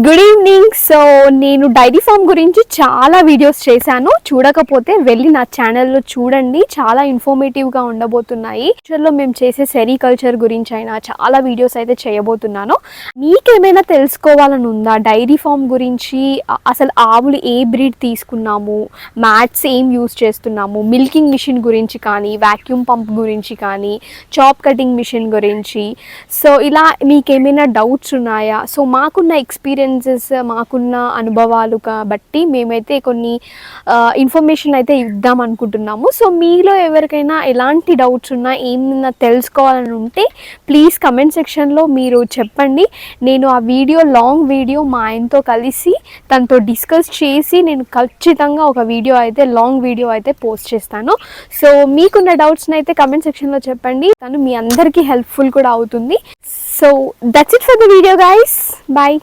Good evening. So నేను dairy farm గురించి చాలా వీడియోస్ చేశాను. చూడకపోతే వెళ్ళి నా ఛానల్లో చూడండి, చాలా ఇన్ఫర్మేటివ్గా ఉండబోతున్నాయి. ఫ్యూచర్లో మేము చేసే సెరికల్చర్ గురించి అయినా చాలా వీడియోస్ అయితే చేయబోతున్నాను. మీకేమైనా తెలుసుకోవాలని ఉందా డైరీ ఫామ్ గురించి? అసలు ఆవులు ఏ బ్రీడ్ తీసుకున్నాము, మ్యాట్స్ ఏం యూస్ చేస్తున్నాము, మిల్కింగ్ మిషన్ గురించి కానీ, వాక్యూమ్ పంప్ గురించి కానీ, చాప్ కటింగ్ మిషన్ గురించి, సో ఇలా మీకేమైనా డౌట్స్ ఉన్నాయా? సో మాకున్న ఎక్స్పీరియన్సెస్, మాకున్న అనుభవాలు కాబట్టి మేమైతే కొన్ని ఇన్ఫర్మేషన్ అయితే ఇద్దాం అనుకుంటున్నాము. సో మీలో ఎవరికైనా ఎలాంటి డౌట్స్ ఉన్నా, ఏమైనా తెలుసుకోవాలని ఉంటే ప్లీజ్ కమెంట్ సెక్షన్లో మీరు చెప్పండి. నేను ఆ వీడియో, లాంగ్ వీడియో మా ఆయనతో కలిసి తనతో డిస్కస్ చేసి నేను ఖచ్చితంగా ఒక వీడియో అయితే, లాంగ్ వీడియో అయితే పోస్ట్ చేస్తాను. సో మీకున్న డౌట్స్ని అయితే కమెంట్ సెక్షన్లో చెప్పండి. తను మీ అందరికీ హెల్ప్ఫుల్ కూడా అవుతుంది. So that's it for the video guys. Bye.